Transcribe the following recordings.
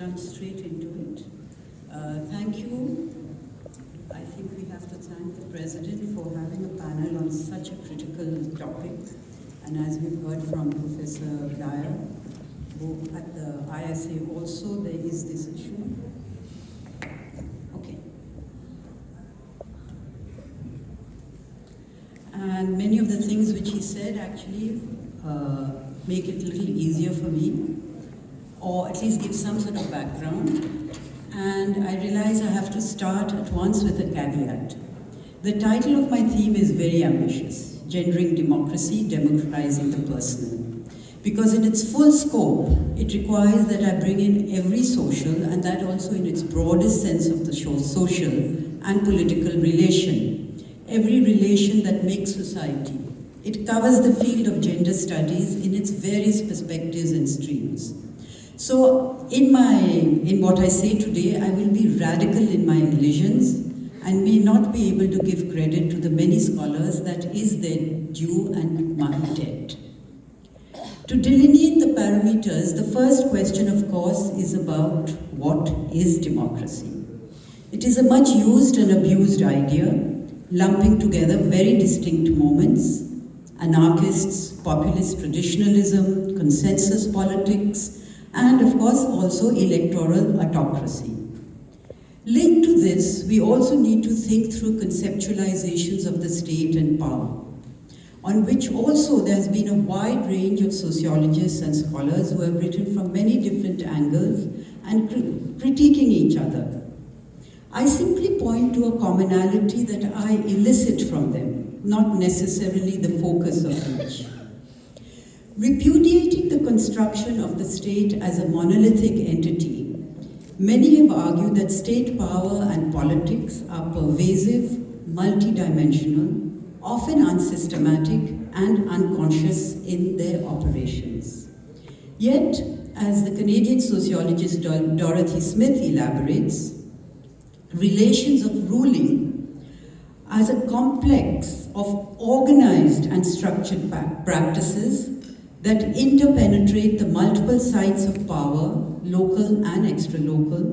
plunge straight into it. Thank you. I think we have to thank the President for having a panel on such a critical topic. And as we've heard from Professor Dyer, who at the ISA also there is this issue. Okay. And many of the things which he said actually make it a little easier for me, or at least give some sort of background. And I realize I have to start at once with a caveat. The title of my theme is very ambitious: Gendering Democracy, Democratizing the Personal. Because in its full scope, it requires that I bring in every social, and that also in its broadest sense of the social and political relation, every relation that makes society. It covers the field of gender studies in its various perspectives and streams. So in what I say today, I will be radical in my elisions and may not be able to give credit to the many scholars that is their due and my debt. To delineate the parameters, the first question, of course, is about what is democracy. It is a much used and abused idea, lumping together very distinct moments: anarchists, populist traditionalism, consensus politics, and of course also electoral autocracy. Linked to this, we also need to think through conceptualizations of the state and power, on which also there has been a wide range of sociologists and scholars who have written from many different angles and critiquing each other. I simply point to a commonality that I elicit from them, not necessarily the focus of each. Repudiating the construction of the state as a monolithic entity, many have argued that state power and politics are pervasive, multidimensional, often unsystematic and unconscious in their operations. Yet, as the Canadian sociologist Dorothy Smith elaborates, relations of ruling as a complex of organized and structured practices that interpenetrate the multiple sites of power, local and extra-local,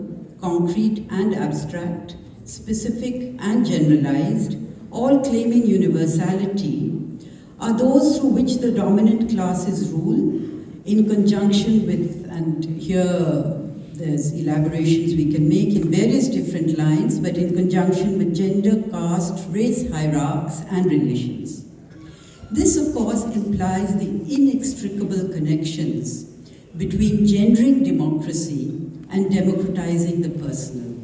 concrete and abstract, specific and generalized, all claiming universality, are those through which the dominant classes rule in conjunction with, and here there's elaborations we can make in various different lines, but in conjunction with gender, caste, race hierarchs and relations. This, of course, implies the inextricable connections between gendering democracy and democratizing the personal.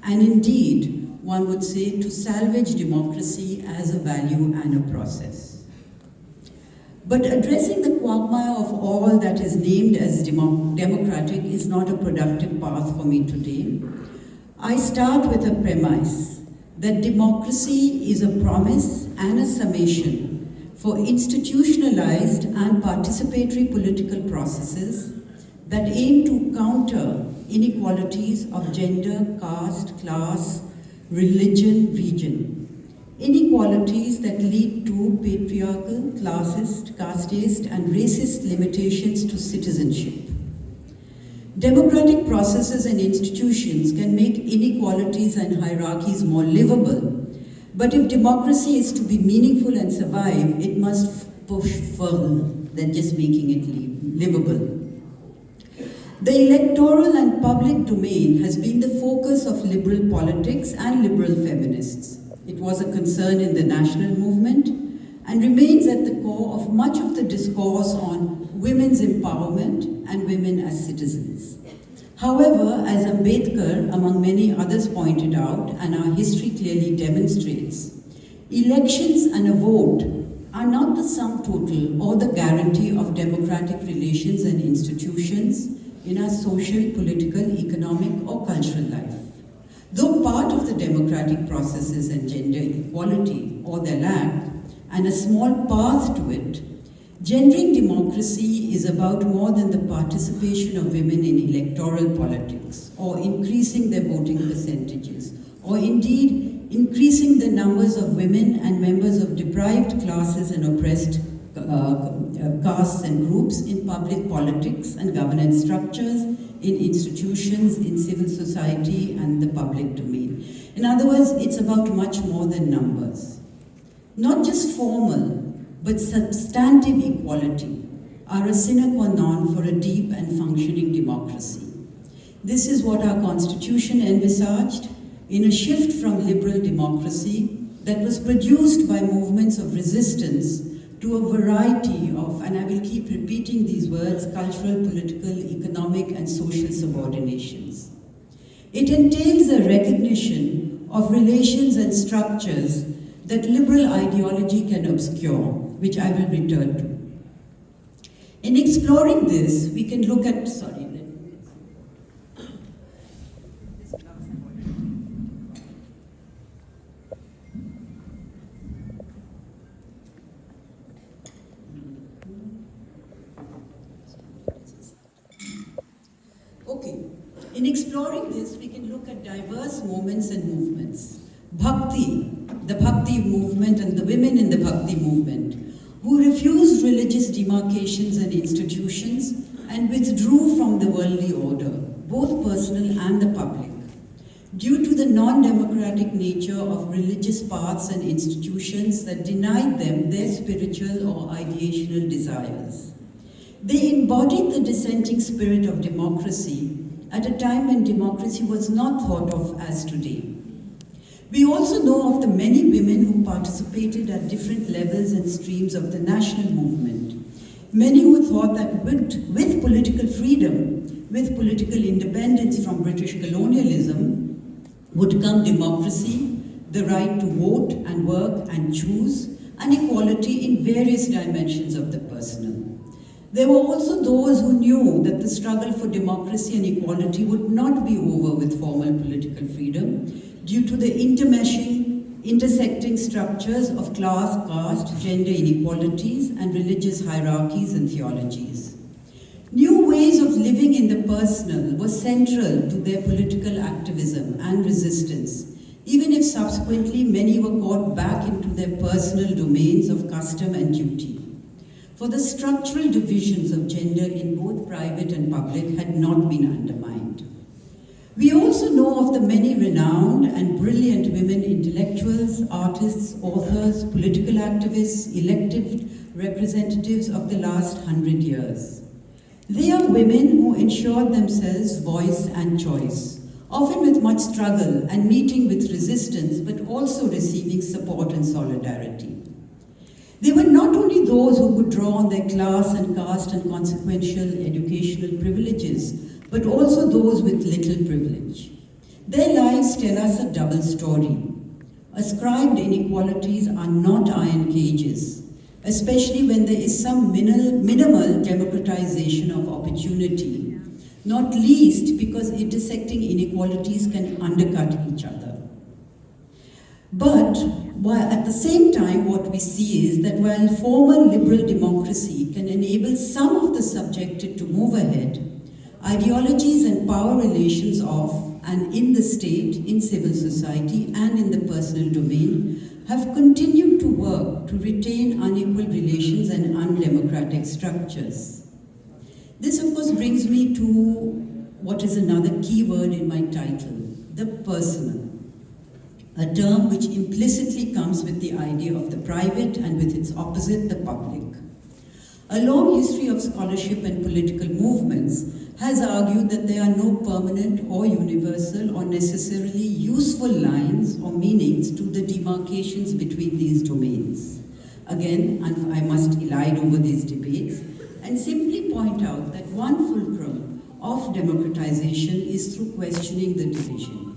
And indeed, one would say to salvage democracy as a value and a process. But addressing the quagmire of all that is named as democratic is not a productive path for me today. I start with a premise that democracy is a promise and a summation for institutionalized and participatory political processes that aim to counter inequalities of gender, caste, class, religion, region. Inequalities that lead to patriarchal, classist, casteist, and racist limitations to citizenship. Democratic processes and institutions can make inequalities and hierarchies more livable, but if democracy is to be meaningful and survive, it must push further than just making it livable. The electoral and public domain has been the focus of liberal politics and liberal feminists. It was a concern in the national movement and remains at the core of much of the discourse on women's empowerment and women as citizens. However, as Ambedkar, among many others, pointed out, and our history clearly demonstrates, elections and a vote are not the sum total or the guarantee of democratic relations and institutions in our social, political, economic, or cultural life. Though part of the democratic processes and gender equality, or their lack, and a small path to it, gendering democracy is about more than the participation of women in electoral politics, or increasing their voting percentages, or indeed increasing the numbers of women and members of deprived classes and oppressed castes and groups in public politics and governance structures, in institutions, in civil society and the public domain. In other words, it's about much more than numbers. Not just formal, but substantive equality are a sine qua non for a deep and functioning democracy. This is what our Constitution envisaged in a shift from liberal democracy that was produced by movements of resistance to a variety of, and I will keep repeating these words, cultural, political, economic, and social subordinations. It entails a recognition of relations and structures that liberal ideology can obscure, which I will return to. In exploring this, we can look at, In exploring this, we can look at diverse moments and movements. Bhakti, the Bhakti movement and the women in the Bhakti movement, who refused religious demarcations and institutions and withdrew from the worldly order, both personal and the public, due to the non-democratic nature of religious paths and institutions that denied them their spiritual or ideational desires. They embodied the dissenting spirit of democracy at a time when democracy was not thought of as today. We also know of the many women who participated at different levels and streams of the national movement. Many who thought that with political freedom, with political independence from British colonialism, would come democracy, the right to vote and work and choose, and equality in various dimensions of the personal. There were also those who knew that the struggle for democracy and equality would not be over with formal political freedom due to the intersecting structures of class, caste, gender inequalities, and religious hierarchies and theologies. New ways of living in the personal were central to their political activism and resistance, even if subsequently many were caught back into their personal domains of custom and duty. For the structural divisions of gender in both private and public had not been undermined. We also know of the many renowned and brilliant women intellectuals, artists, authors, political activists, elected representatives of the last 100 years. They are women who ensured themselves voice and choice, often with much struggle and meeting with resistance, but also receiving support and solidarity. They were not only those who could draw on their class and caste and consequential educational privileges, but also those with little privilege. Their lives tell us a double story. Ascribed inequalities are not iron cages, especially when there is some minimal democratization of opportunity, not least because intersecting inequalities can undercut each other. But at the same time, what we see is that while formal liberal democracy can enable some of the subjected to move ahead, ideologies and power relations of and in the state, in civil society, and in the personal domain have continued to work to retain unequal relations and undemocratic structures. This, of course, brings me to what is another key word in my title, the personal. A term which implicitly comes with the idea of the private and with its opposite, the public. A long history of scholarship and political movements has argued that there are no permanent or universal or necessarily useful lines or meanings to the demarcations between these domains. Again, I must elide over these debates and simply point out that one fulcrum of democratization is through questioning the division.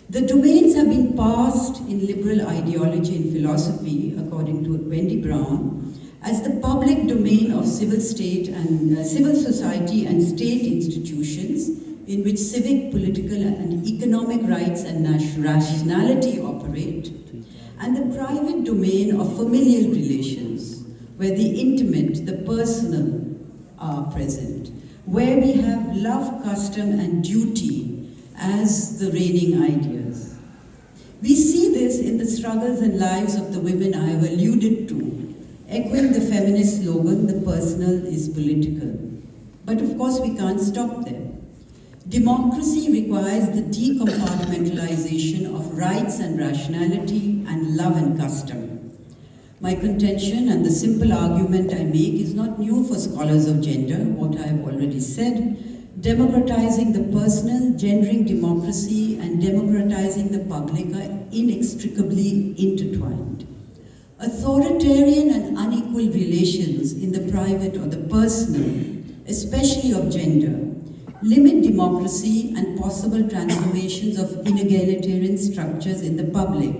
The domains have been passed in liberal ideology and philosophy, according to Wendy Brown, as the public domain of civil society and state institutions in which civic, political, and economic rights and rationality operate, and the private domain of familial relations, where the intimate, the personal are present, where we have love, custom, and duty as the reigning ideas. We see this in the struggles and lives of the women I have alluded to, echoing the feminist slogan, "The personal is political." But of course, we can't stop there. Democracy requires the decompartmentalization of rights and rationality and love and custom. My contention and the simple argument I make is not new for scholars of gender, what I have already said. Democratizing the personal, gendering democracy, and democratizing the public are inextricably intertwined. Authoritarian and unequal relations in the private or the personal, especially of gender, limit democracy and possible transformations of inegalitarian structures in the public.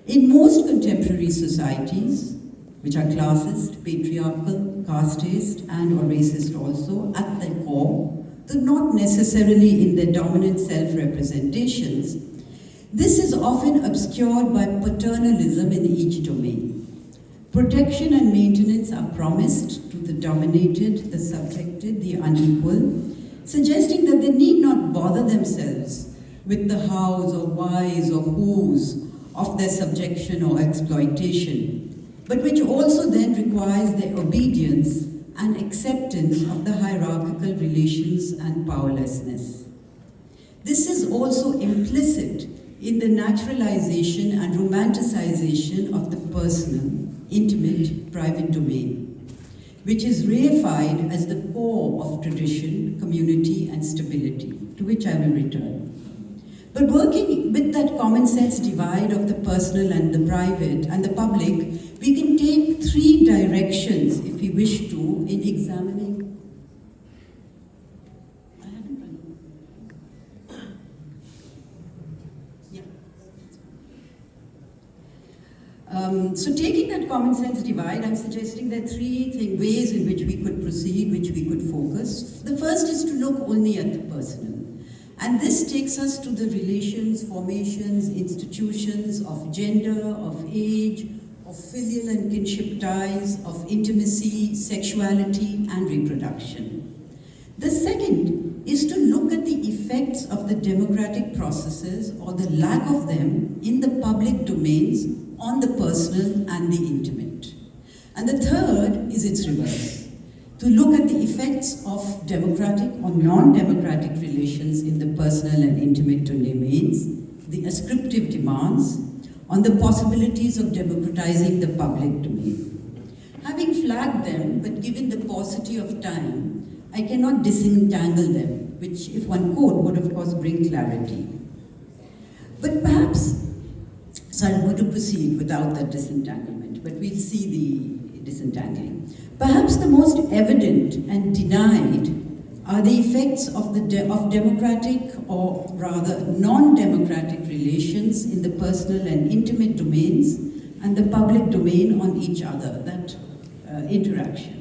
In most contemporary societies, which are classist, patriarchal, casteist, and or racist also, at their core, though not necessarily in their dominant self-representations, this is often obscured by paternalism in each domain. Protection and maintenance are promised to the dominated, the subjected, the unequal, suggesting that they need not bother themselves with the hows or whys or whos of their subjection or exploitation, but which also then requires their obedience and acceptance of the hierarchical relations and powerlessness. This is also implicit in the naturalization and romanticization of the personal, intimate, private domain, which is reified as the core of tradition, community, and stability, to which I will return. But working with that common sense divide of the personal and the private and the public, we can take three directions, if we wish to, in examining. So taking that common sense divide, I'm suggesting there are three ways in which we could proceed, which we could focus. The first is to look only at the personal. And this takes us to the relations, formations, institutions of gender, of age, of filial and kinship ties, of intimacy, sexuality, and reproduction. The second is to look at the effects of the democratic processes or the lack of them in the public domains on the personal and the intimate. And the third is its reverse, to look at the effects of democratic or non-democratic relations in the personal and intimate domains, the ascriptive demands, on the possibilities of democratizing the public domain. Having flagged them, but given the paucity of time, I cannot disentangle them, which, if one could, would of course bring clarity. But perhaps, so I'm going to proceed without that disentanglement, but we'll see the disentangling. Perhaps the most evident and denied are the effects of democratic or rather non-democratic relations in the personal and intimate domains and the public domain on each other, that interaction.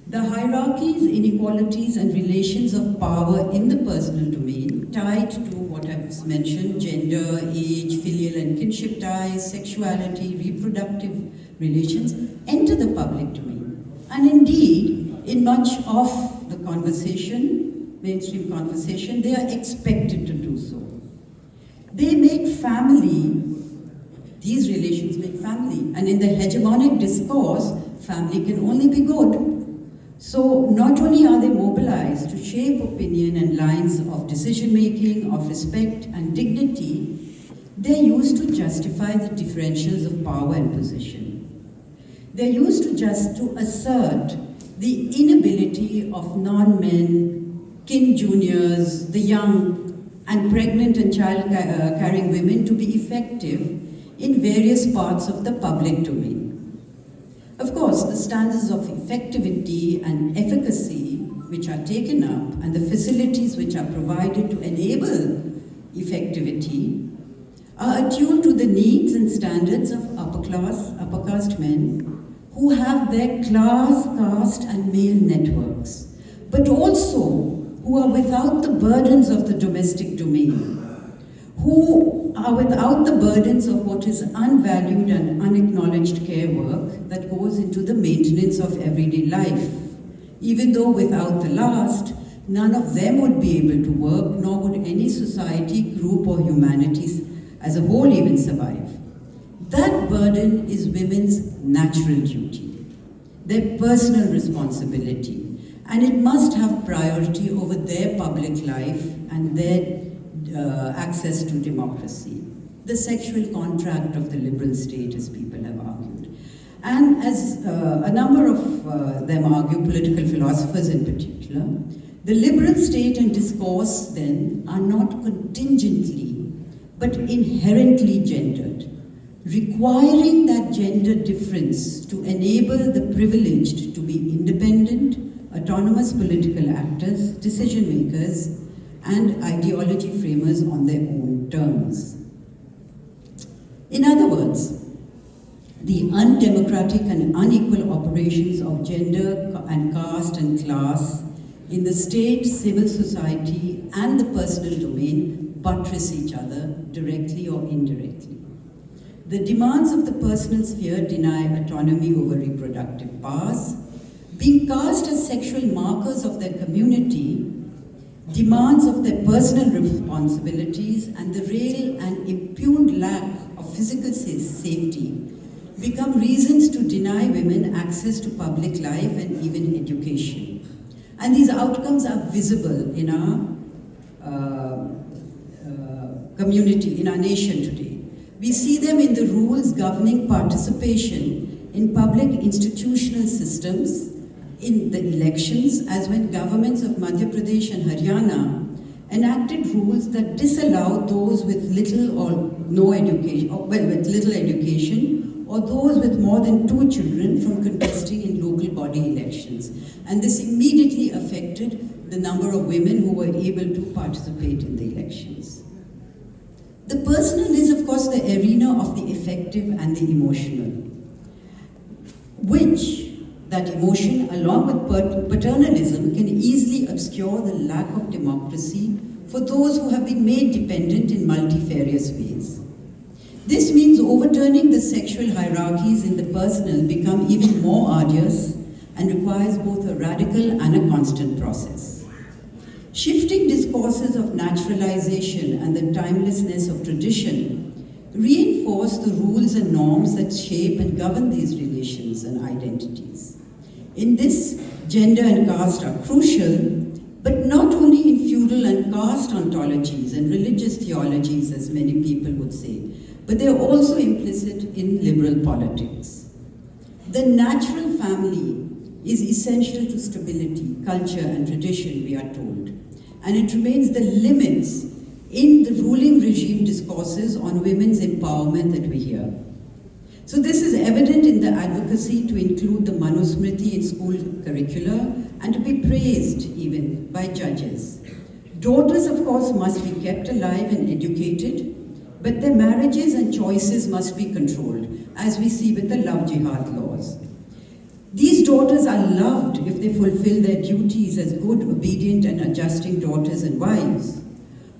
The hierarchies, inequalities, and relations of power in the personal domain, tied to what I've mentioned, gender, age, filial and kinship ties, sexuality, reproductive relations, enter the public domain. And indeed, in much of the conversation, mainstream conversation, they are expected to do so. They make family, these relations make family, and in the hegemonic discourse, family can only be good. So not only are they mobilized to shape opinion and lines of decision-making, of respect and dignity, they're used to justify the differentials of power and position. They're used to assert the inability of non-men, kin juniors, the young, and pregnant and child-carrying women to be effective in various parts of the public domain. Of course, the standards of effectivity and efficacy which are taken up and the facilities which are provided to enable effectivity are attuned to the needs and standards of upper caste men who have their class, caste and male networks, but also who are without the burdens of the domestic domain, who are without the burdens of what is unvalued and unacknowledged care work that goes into the maintenance of everyday life. Even though without the last, none of them would be able to work, nor would any society, group or humanities as a whole even survive. That burden is women's natural duty, their personal responsibility, and it must have priority over their public life and their access to democracy. The sexual contract of the liberal state, as people have argued. And as a number of them argue, political philosophers in particular, the liberal state and discourse then are not contingently, but inherently gendered, requiring that gender difference to enable the privileged to be independent, autonomous political actors, decision makers, and ideology framers on their own terms. In other words, the undemocratic and unequal operations of gender and caste and class in the state, civil society, and the personal domain buttress each other directly or indirectly. The demands of the personal sphere deny autonomy over reproductive powers. Being cast as sexual markers of their community, demands of their personal responsibilities, and the real and impugned lack of physical safety become reasons to deny women access to public life and even education. And these outcomes are visible in our community, in our nation today. We see them in the rules governing participation in public institutional systems, in the elections, as when governments of Madhya Pradesh and Haryana enacted rules that disallowed those with little or no education, with little education, or those with more than 2 children from contesting in local body elections. And this immediately affected the number of women who were able to participate in the elections. The personal is, of course, the arena of the affective and the emotional, which that emotion, along with paternalism, can easily obscure the lack of democracy for those who have been made dependent in multifarious ways. This means overturning the sexual hierarchies in the personal become even more arduous and requires both a radical and a constant process. Shifting discourses of naturalization and the timelessness of tradition reinforce the rules and norms that shape and govern these relations and identities. In this, gender and caste are crucial, but not only in feudal and caste ontologies and religious theologies, as many people would say, but they are also implicit in liberal politics. The natural family is essential to stability, culture, and tradition, we are told, and it remains the limits in the ruling regime discourses on women's empowerment that we hear. So this is evident in the advocacy to include the Manusmriti in school curricula and to be praised even by judges. Daughters, of course, must be kept alive and educated, but their marriages and choices must be controlled, as we see with the love jihad laws. These daughters are loved if they fulfill their duties as good, obedient, and adjusting daughters and wives,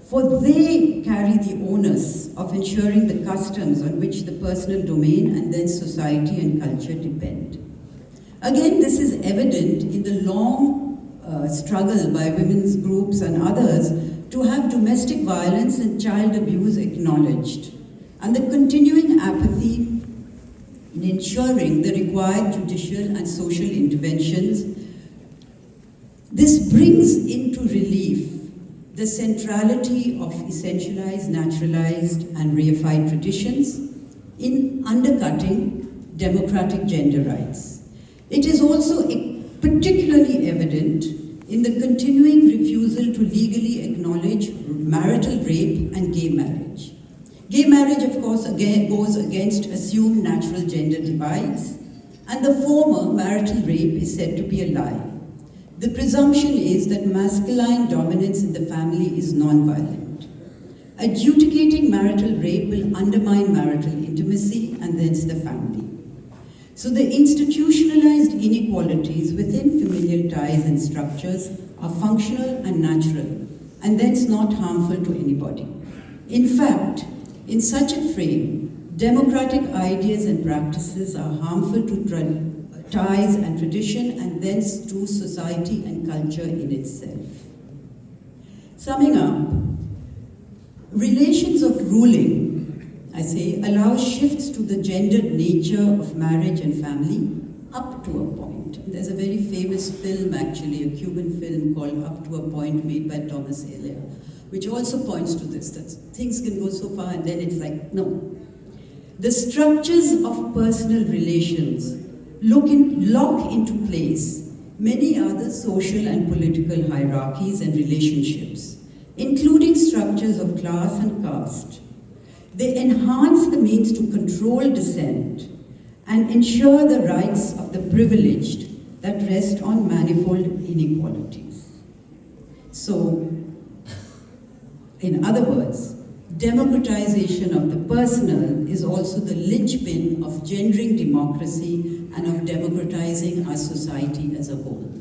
for they carry the onus of ensuring the customs on which the personal domain and then society and culture depend. Again, this is evident in the long struggle by women's groups and others to have domestic violence and child abuse acknowledged, and the continuing apathy in ensuring the required judicial and social interventions. This brings into relief the centrality of essentialized, naturalized, and reified traditions in undercutting democratic gender rights. It is also particularly evident in the continuing refusal to legally acknowledge marital rape and gay marriage. Gay marriage, of course, again goes against assumed natural gender divides, and the former, marital rape, is said to be a lie. The presumption is that masculine dominance in the family is non-violent. Adjudicating marital rape will undermine marital intimacy and thence the family. So the institutionalized inequalities within familial ties and structures are functional and natural, and thence not harmful to anybody. In fact, in such a frame, democratic ideas and practices are harmful to ties and tradition, and thence to society and culture in itself. Summing up, relations of ruling I say, allows shifts to the gendered nature of marriage and family up to a point. There's a very famous film, actually, a Cuban film called Up to a Point, made by Thomas Elia, which also points to this, that things can go so far and then it's like, no. The structures of personal relations lock into place many other social and political hierarchies and relationships, including structures of class and caste. They enhance the means to control dissent and ensure the rights of the privileged that rest on manifold inequalities. So, in other words, democratization of the personal is also the linchpin of gendering democracy and of democratizing our society as a whole.